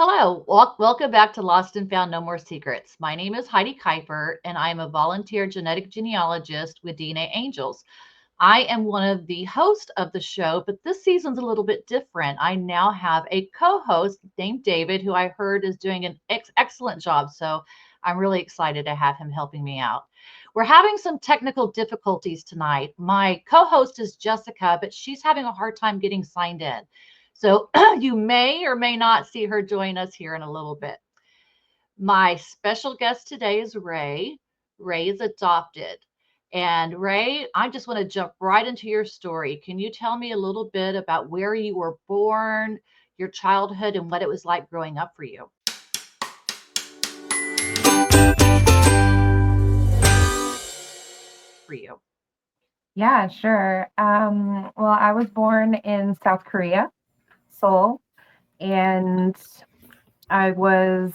Hello, welcome back to Lost and Found No More Secrets. My name is Heidi Keuper, and I am a volunteer genetic genealogist with DNAngels. I am one of the hosts of the show, but this season's a little bit different. I now have a co host named David, who I heard is doing an excellent job. So I'm really excited to have him helping me out. We're having some technical difficulties tonight. My co host is Jessica, but she's having a hard time getting signed in. So you may or may not see her join us here in a little bit. My special guest today is Ray. Ray is adopted. And Ray, I just want to jump right into your story. Can you tell me a little bit about where you were born, your childhood, and what it was like growing up for you? For you. Yeah, sure. Well, I was born in South Korea, Seoul, and I was,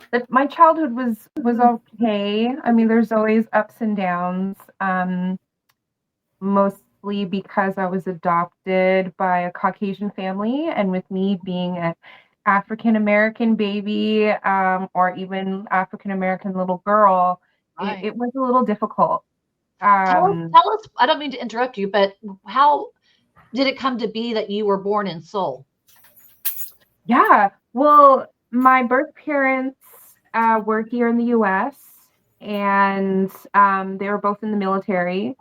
but my childhood was okay. I mean, there's always ups and downs. Mostly because I was adopted by a Caucasian family, and with me being an African American baby, or even African American little girl, it, Right. it was a little difficult. Tell, Um, tell us, I don't mean to interrupt you, but how did it come to be that you were born in Seoul? Yeah. Well, my birth parents were here in the US, and they were both in the military. Okay.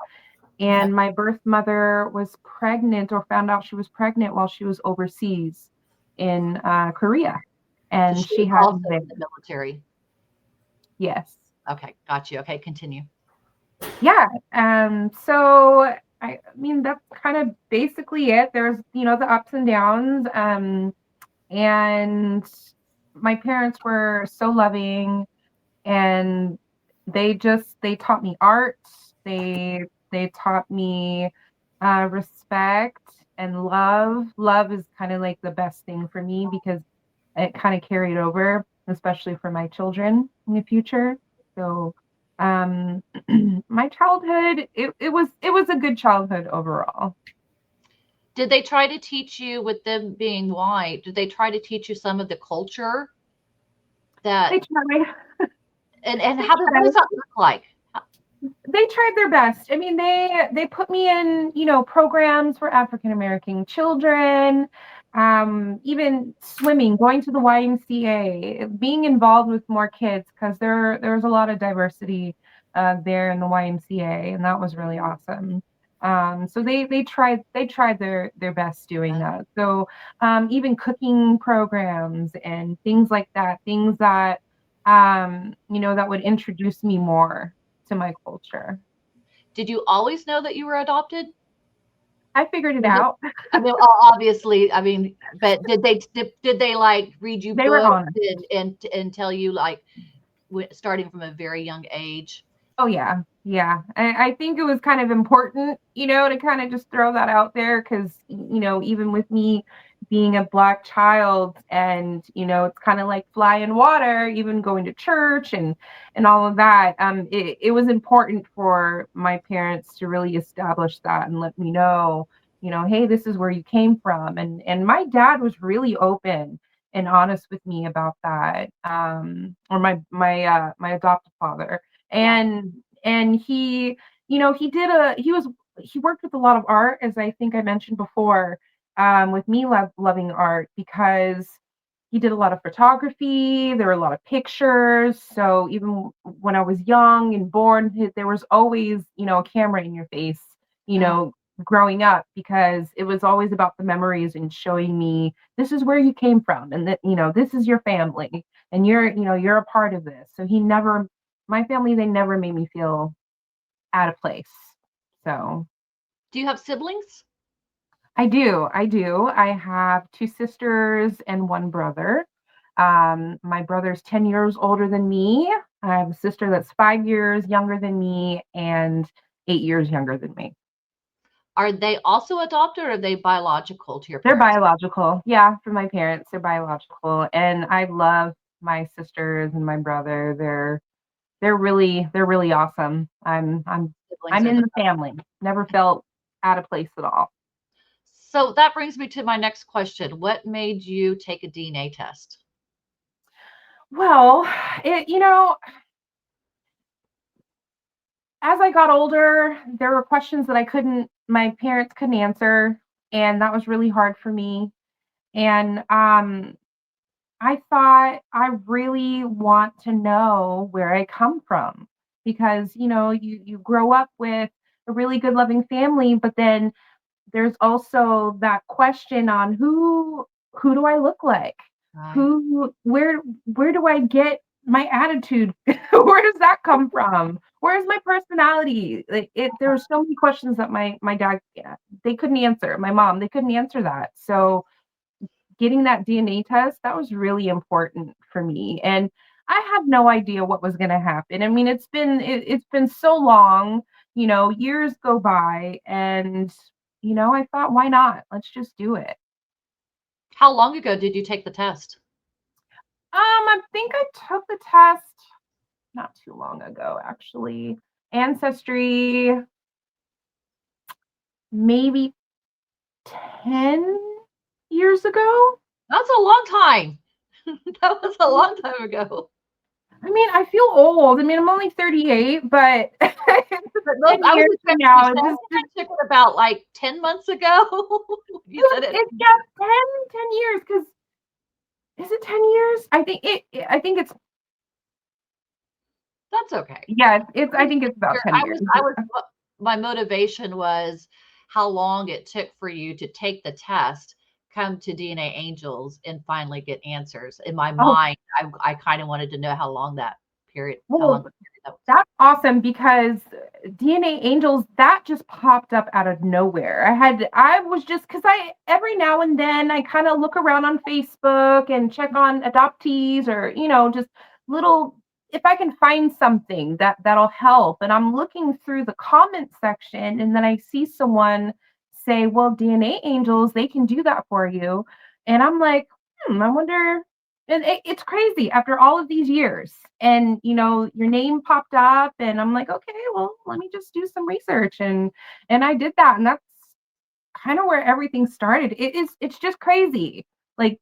And my birth mother was pregnant or found out she was pregnant while she was overseas in Korea. So And she she was had me also there. in the military. Yes. Okay, got you. Okay, continue. Yeah. So I mean, that's kind of basically it. There's, the ups and downs. And my parents were so loving, and they taught me art. They taught me respect and love is kind of like the best thing for me because it kind of carried over, especially for my children in the future. So um my childhood, it was a good childhood overall. Did they try to teach you, with them being white, did they try to teach you some of the culture They that, tried. and They how did, what tried. does that look like? They tried their best. I mean, they put me in, programs for African American children, even swimming, going to the YMCA, being involved with more kids because there's a lot of diversity there in the YMCA, and that was really awesome. So they tried their best doing that. So even cooking programs and things like that, things that that would introduce me more to my culture. Did you always know that you were adopted? I figured it Or did, out. I mean, obviously, I mean, but did they like read you They were books honest. and tell you, like, starting from a very young age? Oh yeah, yeah. I think it was kind of important, to kind of just throw that out there because, even with me being a Black child, and it's kind of like fly in water, even going to church and all of that. It was important for my parents to really establish that and let me know, hey, this is where you came from, and my dad was really open and honest with me about that. Or my adopted father, Right. and he worked with a lot of art, as I think I mentioned before, with me loving art because he did a lot of photography. There were a lot of pictures. So even when I was young and born, there was always, a camera in your face, you Uh, know, growing up, because it was always about the memories and showing me this is where you came from, and that, this is your family, and you're a part of this. So my family, they never made me feel out of place. So do you have siblings? I do. I have two sisters and one brother. My brother's 10 years older than me. I have a sister that's 5 years younger than me and 8 years younger than me. Are they also adopted, or are they biological to your They're parents? biological. Yeah, for my parents, they're biological. And I love my sisters and my brother. They're really awesome. Siblings I'm are in the the family. Never felt out of place at all. So that brings me to my next question. What made you take a DNA test? Well, it, as I got older, there were questions that my parents couldn't answer, and that was really hard for me. And I thought I really want to know where I come from because you grow up with a really good loving family, but then there's also that question on who do I look like? Right. Where do I get my attitude? Where does that come from? Where's my personality? Like there were so many questions that my dad, yeah, they couldn't answer. My mom, they couldn't answer that. So getting that DNA test, that was really important for me. And I had no idea what was going to happen. I mean, it's been so long, years go by, and I thought, why not? Let's just do it. How long ago did you take the test? I think I took the test not too long ago, actually. Ancestry, maybe 10 years ago. That's a long time. That was a long time ago. I mean, I feel old. I mean, I'm only 38, but But those, 10 I was years from expecting you to now, say, I think I took it about like 10 months ago. You said it. it's just 10 years, because is it 10 years? I think it's, That's okay. yeah, it's, I I was think just it's about curious. 10 years. My motivation was how long it took for you to take the test, come to DNAngels, and finally get answers. In my Oh, mind, I kind of wanted to know how long well, the period that was. that's awesome because DNAngels, that just popped up out of nowhere. I was just, because every now and then I kind of look around on Facebook and check on adoptees, or, just little, if I can find something that'll help. And I'm looking through the comment section, and then I see someone say, well, DNAangels, they can do that for you. And I'm like, I wonder. And it's crazy after all of these years. And, your name popped up, and I'm like, okay, well, let me just do some research. And I did that. And that's kind of where everything started. It's just crazy. Like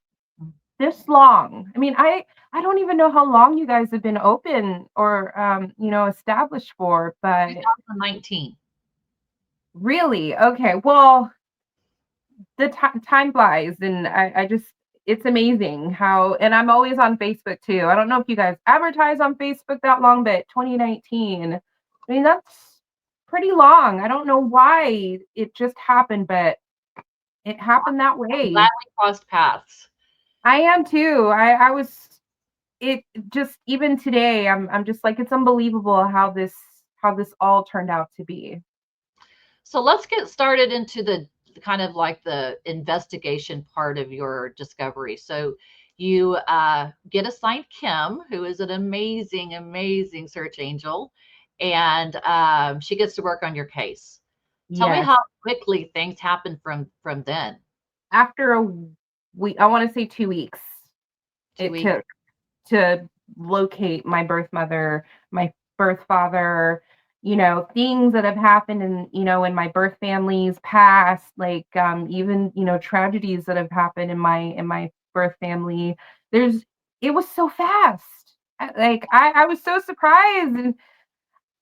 this long. I mean, I don't even know how long you guys have been open or, established for, but 2019. really, okay. Well, the time flies, and I just, it's amazing how, and I'm always on Facebook too. I don't know if you guys advertise on Facebook that long, but 2019, I mean, that's pretty long. I don't know why it just happened, but it happened that I'm glad way. we crossed paths. I am too. I was, it just, even today, I'm just like, it's unbelievable how this all turned out to be. So let's get started into the kind of like the investigation part of your discovery. So you get assigned Kim, who is an amazing, amazing search angel, and she gets to work on your case. Tell me Yes. how quickly things happen from then. After a week, I want to say 2 weeks, Two it weeks. took to locate my birth mother, my birth father, things that have happened in my birth family's past, like even, tragedies that have happened in my birth family. There's it was so fast. Like I was so surprised, and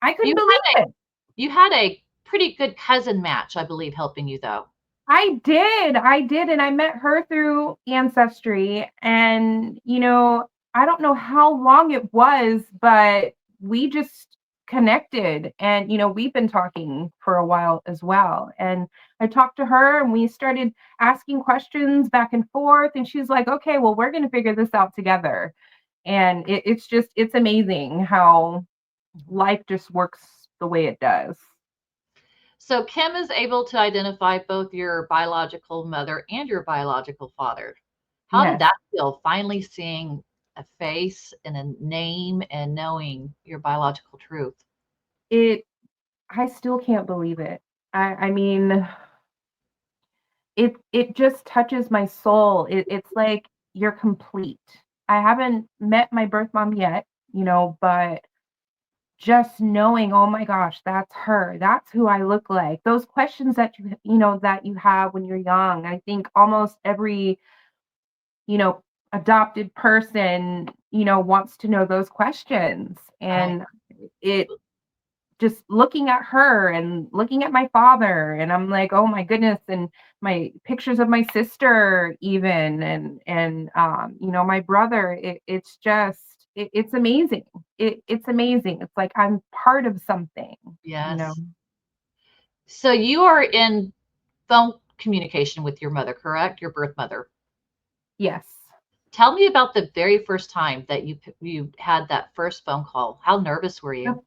I You couldn't believe had a it. you had a pretty good cousin match, I believe, helping you though. I did, and I met her through Ancestry, and I don't know how long it was, but we just connected, and we've been talking for a while as well. And I talked to her, and we started asking questions back and forth, and she's like, "Okay, well, we're going to figure this out together." And it's amazing how life just works the way it does. So Kim is able to identify both your biological mother and your biological father. How did Yes. that feel, finally seeing a face and a name and knowing your biological truth? It I still can't believe it. I mean, it just touches my soul. It's like you're complete. I haven't met my birth mom yet, but just knowing, oh my gosh, that's her. That's who I look like. Those questions that you have when you're young. I think almost every, adopted person wants to know those questions. Right. And it just looking at her and looking at my father, and I'm like, oh my goodness. And my pictures of my sister even, and my brother, it's just it's amazing. It's amazing. It's like I'm part of something, you know. Yes. So you are in phone communication with your mother, correct? Your birth mother. Yes. Tell me about the very first time that you had that first phone call. How nervous were you?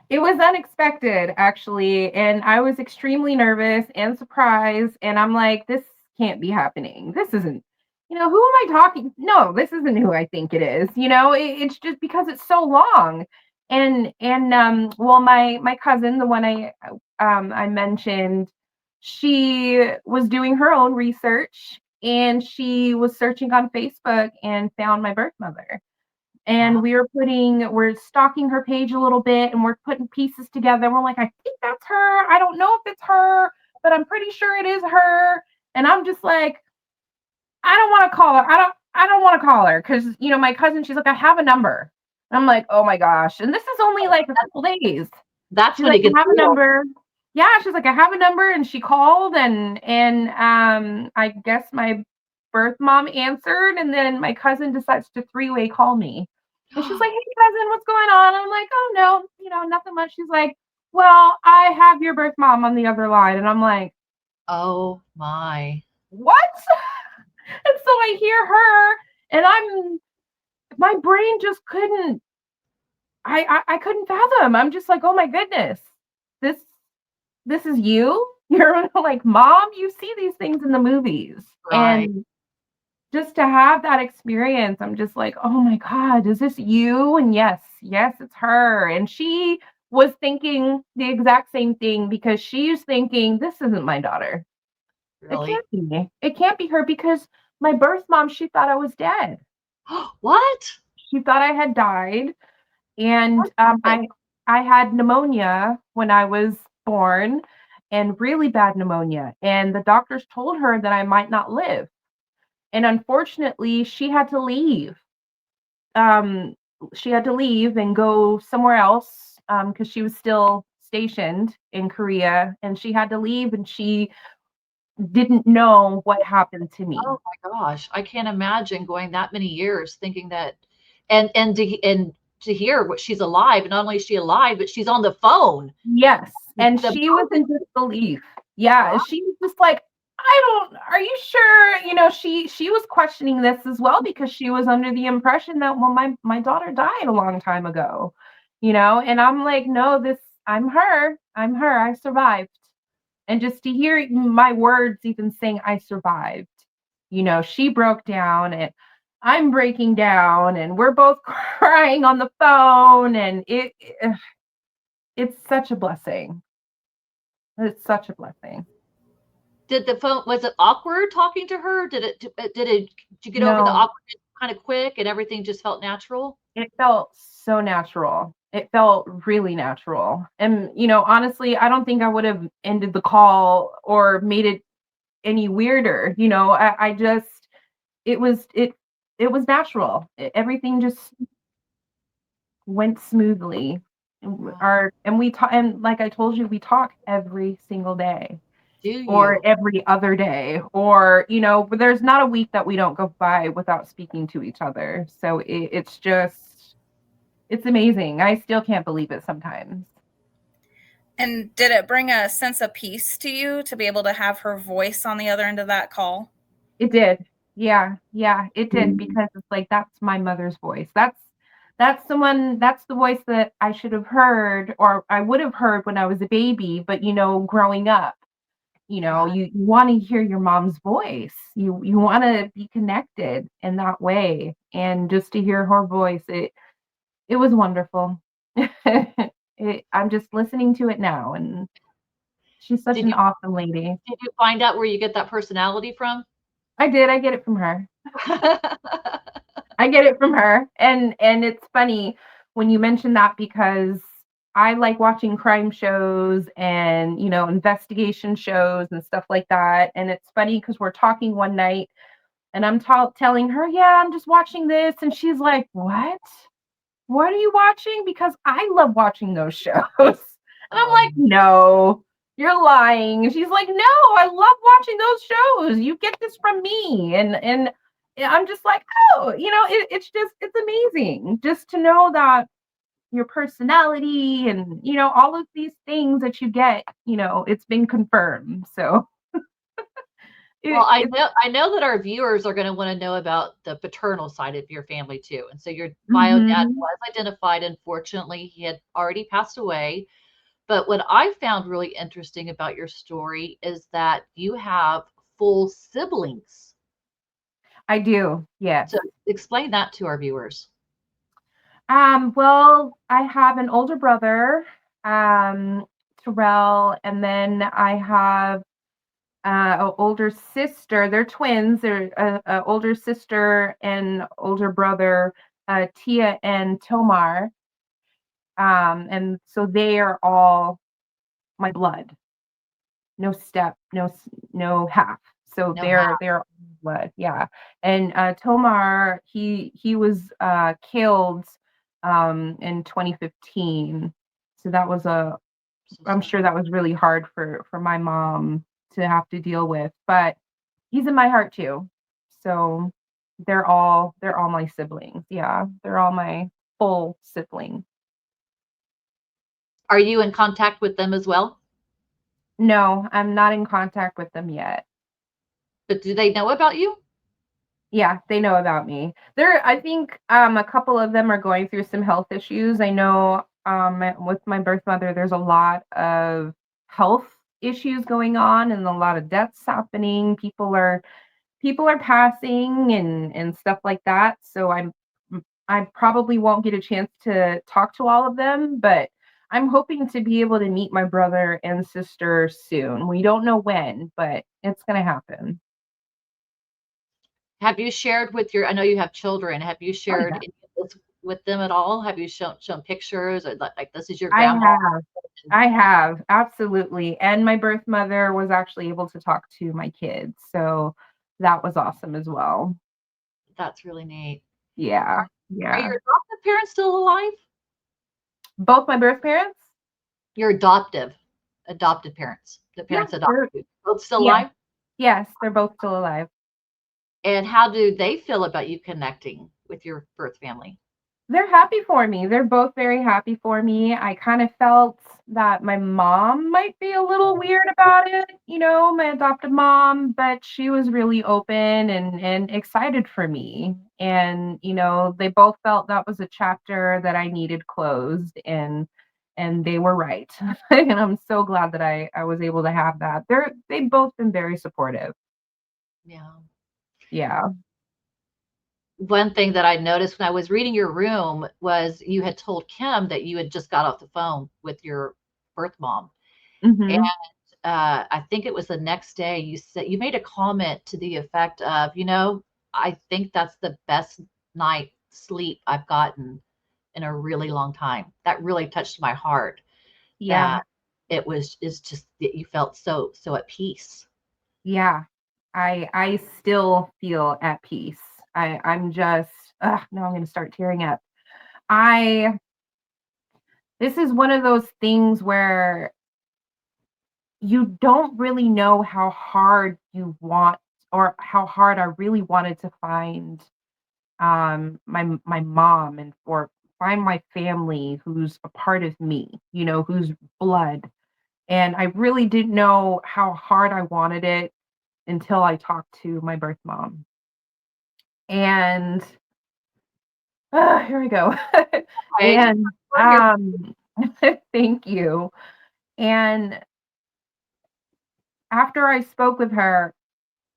It was unexpected, actually, and I was extremely nervous and surprised. And I'm like, this can't be happening. This isn't, who am I talking? No, this isn't who I think it is. It's just because it's so long. And my cousin, the one I mentioned, she was doing her own research, and she was searching on Facebook and found my birth mother. And Wow. we're stalking her page a little bit, and we're putting pieces together. We're like, I think that's her. I don't know if it's her, but I'm pretty sure it is her. And I'm just like, I don't want to call her. I don't want to call her because my cousin, she's like, I have a number. And I'm like, oh my gosh. And this is only like a couple days. That's She's when like, it gets I have a real. number. Yeah, she's like, I have a number, and she called, and I guess my birth mom answered, and then my cousin decides to three-way call me. And she's like, hey cousin, what's going on? I'm like, oh no, nothing much. She's like, well, I have your birth mom on the other line. And I'm like, Oh my. what? And so I hear her, and my brain just couldn't, I couldn't fathom. I'm just like, oh my goodness, this this is you. You're like, mom, you see these things in the movies. Right. And just to have that experience, I'm just like, oh my God, is this you? And yes, it's her. And she was thinking the exact same thing, because she's thinking, this isn't my daughter. It Really. can't be me. It can't be her, because my birth mom, she thought I was dead. What? She thought I had died. And But- I had pneumonia when I was born, and really bad pneumonia. And the doctors told her that I might not live. And unfortunately, Um, she had to leave and go somewhere else, because she was still stationed in Korea, and she had to leave, and she didn't know what happened to me. Oh my gosh. I can't imagine going that many years thinking that and to hear what she's alive. And not only is she alive, but she's on the phone. Yes, and The she was in disbelief. Yeah, wow. she was just like, are you sure? She was questioning this as well, because she was under the impression that, well, my daughter died a long time ago. And I'm like, no, I'm her. I'm her. I survived. And just to hear my words even saying I survived, she broke down, and I'm breaking down, and we're both crying on the phone, and it's such a blessing. It's such a blessing. Did the phone was it awkward talking to her? Did you get over the No, awkwardness kind of quick and everything just felt natural? it felt so natural. It felt really natural. And, honestly, I don't think I would have ended the call or made it any weirder. I just, it was, it was natural. Everything just went smoothly. Wow. And we talk, and like I told you, we talk every single day, Do or you? every other day, or but there's not a week that we don't go by without speaking to each other. So it's just, it's amazing. I still can't believe it sometimes. And did it bring a sense of peace to you to be able to have her voice on the other end of that call? It did. Yeah, it did, because it's like, that's my mother's voice. That's the voice that I should have heard, or I would have heard when I was a baby. But growing up, Right. you want to hear your mom's voice. You want to be connected in that way. And just to hear her voice, it was wonderful. I'm just listening to it now, and she's such Did an you awesome lady. did you find out where you get that personality from? I did. I get it from her. I get it from her. And it's funny when you mention that, because I like watching crime shows and, investigation shows and stuff like that. And it's funny because we're talking one night, And I'm telling her, yeah, I'm just watching this. And she's like, what? What are you watching? Because I love watching those shows. And I'm like, no, you're lying. And she's like, no, I love watching those shows. You get this from me. And I'm just like, oh, it's amazing just to know that your personality and, all of these things that you get, it's been confirmed. So Well, I it's know that our viewers are going to want to know about the paternal side of your family too. And so your bio dad Mhm. was identified. Unfortunately, he had already passed away. But what I found really interesting about your story is that you have full siblings. I do, yes. So explain that to our viewers. Well, I have an older brother, um, Terrell, and then I have an older sister. They're twins. They're a older sister and older brother, Tia and Tomar. And so they are all my blood. No step, no half. So No how. they're blood, yeah. And Tomar, he was killed in 2015. So that was So I'm sorry. sure that was really hard for my mom to have to deal with. But he's in my heart too. So they're all my siblings. Yeah, they're all my full siblings. Are you in contact with them as well? No, I'm not in contact with them yet. But do they know about you? Yeah, they know about me. I think a couple of them are going through some health issues. I know with my birth mother there's a lot of health issues going on and a lot of deaths happening. People are passing and stuff like that. So I probably won't get a chance to talk to all of them, but I'm hoping to be able to meet my brother and sister soon. We don't know when, but it's going to happen. Have you shared with I know you have children. Have you Oh shared yeah. any of this with them at all? Have you shown pictures or like this is your I grandma? have. I have, absolutely. And my birth mother was actually able to talk to my kids. So that was awesome as well. That's really neat. Yeah. Are Yeah. your adoptive parents still alive? Both my birth parents? Your adopted parents, the Yeah. parents that adopted you, both still Yeah. alive? Yes, they're both still alive. And how do they feel about you connecting with your birth family? They're happy for me. They're both very happy for me. I kind of felt that my mom might be a little weird about it, my adoptive mom, but she was really open and excited for me. And, they both felt that was a chapter that I needed closed and they were right. And I'm so glad that I was able to have that. They've both been very supportive. Yeah. Yeah. One thing that I noticed when I was reading your room was you had told Kim that you had just got off the phone with your birth mom. And Hmm. I think it was the next day you said you made a comment to the effect of, I think that's the best night sleep I've gotten in a really long time. That really touched my heart. Yeah. That is just that you felt so at peace. Yeah. I still feel at peace. I'm just now I'm gonna start tearing up. I This is one of those things where you don't really know how hard you want or how hard I really wanted to find my mom and or find my family who's a part of me, who's blood. And I really didn't know how hard I wanted it until I talked to my birth mom. And here we go. Okay. And Well, you're thank you. And after I spoke with her,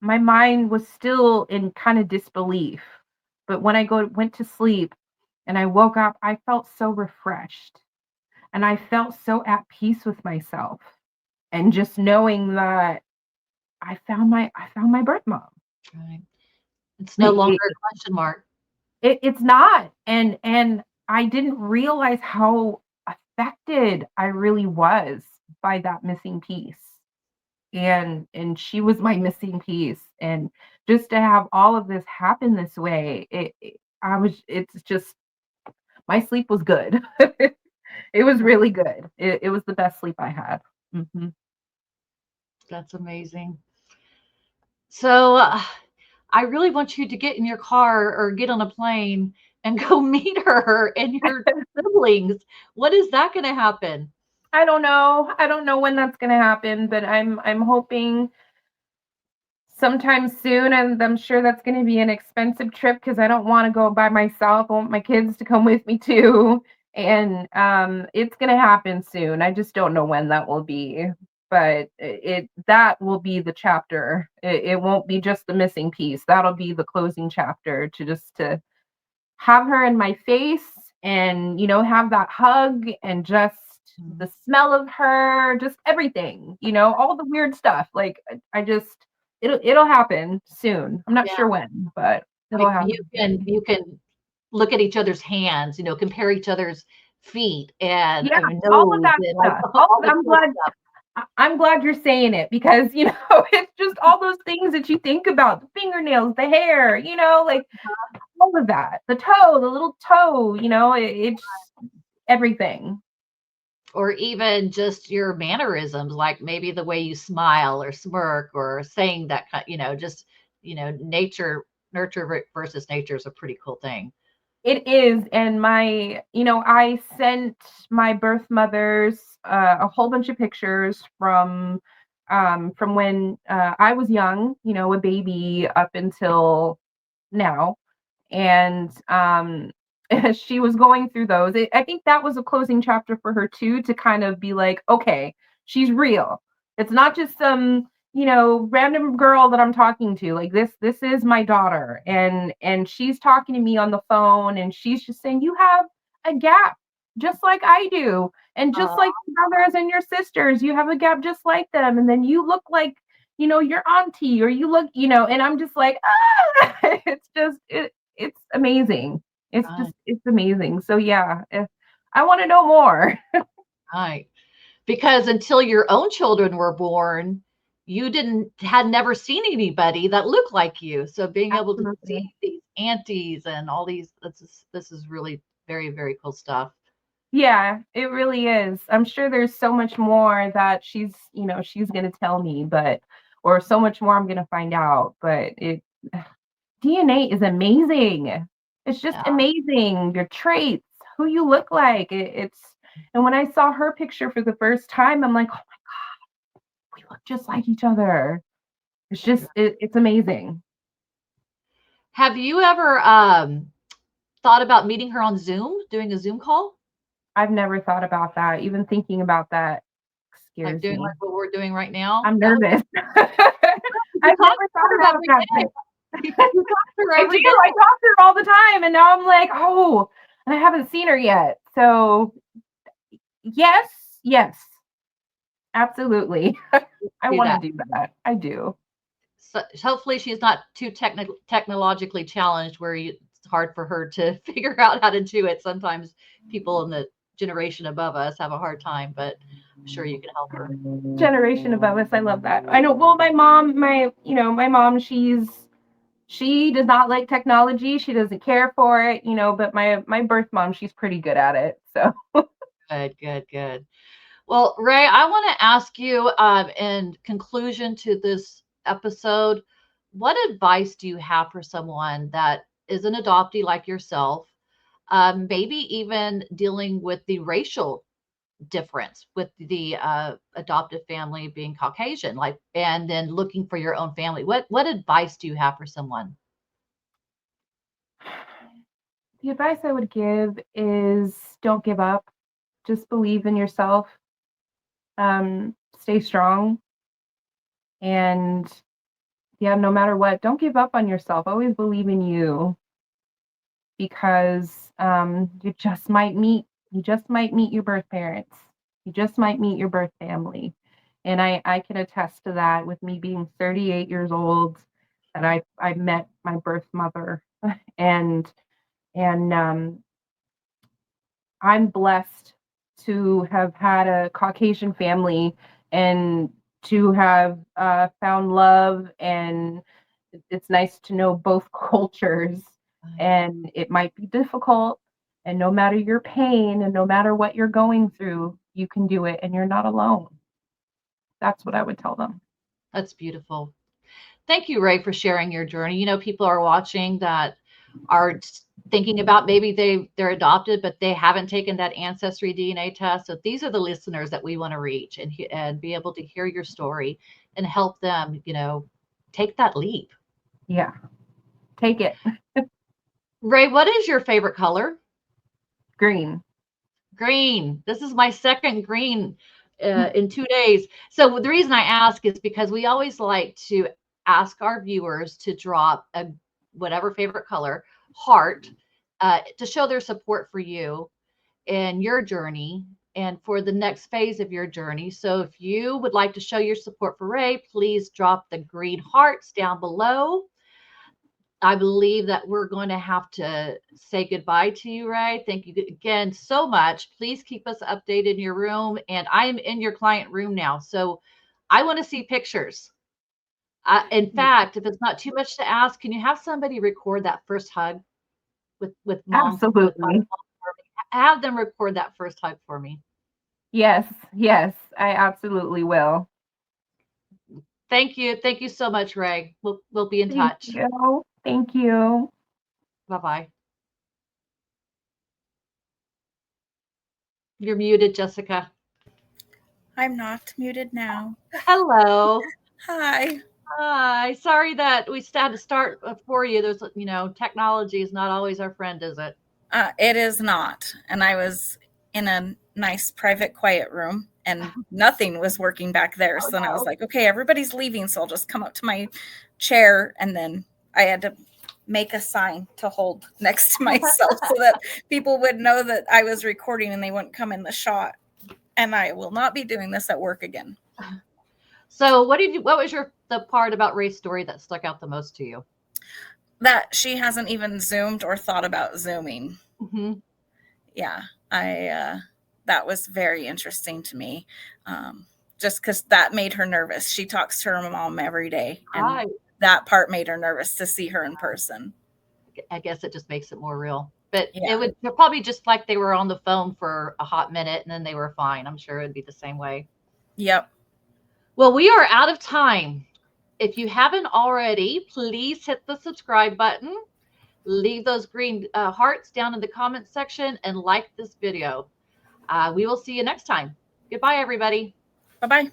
my mind was still in kind of disbelief. But when I went to sleep and I woke up, I felt so refreshed and I felt so at peace with myself. And just knowing that I found my birth mom. right. It's no longer It, a question mark. it's not. And I didn't realize how affected I really was by that missing piece. And she was my missing piece. And just to have all of this happen this way, it's just, my sleep was good. It was really good. It was the best sleep I had. Mhm. That's amazing. So I really want you to get in your car or get on a plane and go meet her and your siblings. What is that going to happen? I don't know. I don't know when that's going to happen, but I'm hoping sometime soon, and I'm sure that's going to be an expensive trip because I don't want to go by myself. I want my kids to come with me too, and it's going to happen soon. I just don't know when that will be, but that will be the chapter. It won't be just the missing piece. That'll be the closing chapter, to have her in my face and, have that hug and just the smell of her, just everything, all the weird stuff. Like, I just, it'll happen soon. I'm not Yeah. sure when, but it'll Like happen. you can look at each other's hands, compare each other's feet and Yeah, all of nose that and like stuff. all the I'm cool glad. stuff. I'm glad you're saying it because, it's just all those things that you think about, the fingernails, the hair, like all of that, the toe, the little toe, it's everything. Or even just your mannerisms, like maybe the way you smile or smirk or saying that kind, just, nurture versus nature is a pretty cool thing. It is. And I sent my birth mothers a whole bunch of pictures from when I was young, a baby up until now. And she was going through those. I think that was a closing chapter for her too, to kind of be like, okay, she's real. It's not just some, random girl that I'm talking to. Like, this is my daughter, and she's talking to me on the phone, and she's just saying, you have a gap just like I do, and just like your brothers and your sisters, you have a gap just like them, and then you look like, your auntie, or you look, and I'm just like, ah! It's amazing. It's amazing. So yeah, I want to know more. Right. Because until your own children were born, you had never seen anybody that looked like you. So being able to see Absolutely. these aunties and all these, this is really very, very cool stuff. Yeah, it really is. I'm sure there's so much more that she's going to tell me, or so much more I'm going to find out, but DNA is amazing. It's just Yeah. amazing. Your traits, who you look like. And when I saw her picture for the first time, I'm like, oh my God, we look just like each other. It's just, it's amazing. Have you ever thought about meeting her on Zoom, doing a Zoom call? I've never thought about that. Even thinking about that Like scares doing me. like what we're doing right now? I'm That would nervous. you I've talk never to thought her about every that. day. You talk to her I every do. day. I talk to her all the time, and now I'm like, oh, and I haven't seen her yet. So yes, yes, absolutely. I Do want to that. do that. I do. So hopefully she's not too technologically challenged where it's hard for her to figure out how to do it. Sometimes people in the generation above us have a hard time, but I'm sure you can help her. Generation above us. I love that. I know. Well, my mom, she does not like technology. She doesn't care for it, but my birth mom, she's pretty good at it. So Good, good, good. Well, Ray, I want to ask you, in conclusion to this episode, what advice do you have for someone that is an adoptee like yourself, maybe even dealing with the racial difference with the adoptive family being Caucasian, like, and then looking for your own family? What advice do you have for someone? the advice I would give is don't give up. Just believe in yourself. Stay strong. And yeah, no matter what, don't give up on yourself. Always believe in you, because you just might meet your birth parents. You just might meet your birth family. And I can attest to that, with me being 38 years old, that I met my birth mother. and and I'm blessed to have had a Caucasian family, and to have found love, and It's nice to know both cultures, and it might be difficult. And no matter your pain and no matter what you're going through, you can do it and you're not alone. That's what I would tell them. That's beautiful. Thank you, Ray, for sharing your journey. You know, people are watching that are thinking about maybe they're adopted, but they haven't taken that Ancestry DNA test. So these are the listeners that we want to reach and be able to hear your story and help them, you know, take that leap. Yeah. Take it. Ray, what is your favorite color? Green. Green. This is my second green in 2 days. So the reason I ask is because we always like to ask our viewers to drop a whatever favorite color heart to show their support for you in your journey and for the next phase of your journey. So if you would like to show your support for Ray, please drop the green hearts down below. I believe that we're going to have to say goodbye to you, Ray. Thank you again so much. Please keep us updated in your room. And I'm in your client room now. So I want to see pictures. In fact, if it's not too much to ask, can you have somebody record that first hug with mom? Absolutely. Have them record that first hug for me. Yes, I absolutely will. Thank you. Thank you so much, Ray. We'll be in touch. Thank you. Bye-bye. You're muted, Jessica. I'm not muted now. Hello. Hi. Hi. Sorry that we had to start for you. There's, you know, technology is not always our friend, is it? It is not. And I was in a nice private quiet room and nothing was working back there. So then I was like, okay, everybody's leaving. So I'll just come up to my chair. And then I had to make a sign to hold next to myself so that people would know that I was recording and they wouldn't come in the shot. And I will not be doing this at work again. So what was the part about Ray's story that stuck out the most to you? That she hasn't even Zoomed or thought about Zooming. Mm-hmm. Yeah, that was very interesting to me. Just because that made her nervous. She talks to her mom every day, and that part made her nervous to see her in person. I guess it just makes it more real. But Yeah. it would probably just like they were on the phone for a hot minute and then they were fine. I'm sure it'd be the same way. Yep. Well, we are out of time. If you haven't already, please hit the subscribe button. Leave those green hearts down in the comments section and like this video. We will see you next time. Goodbye, everybody. Bye-bye.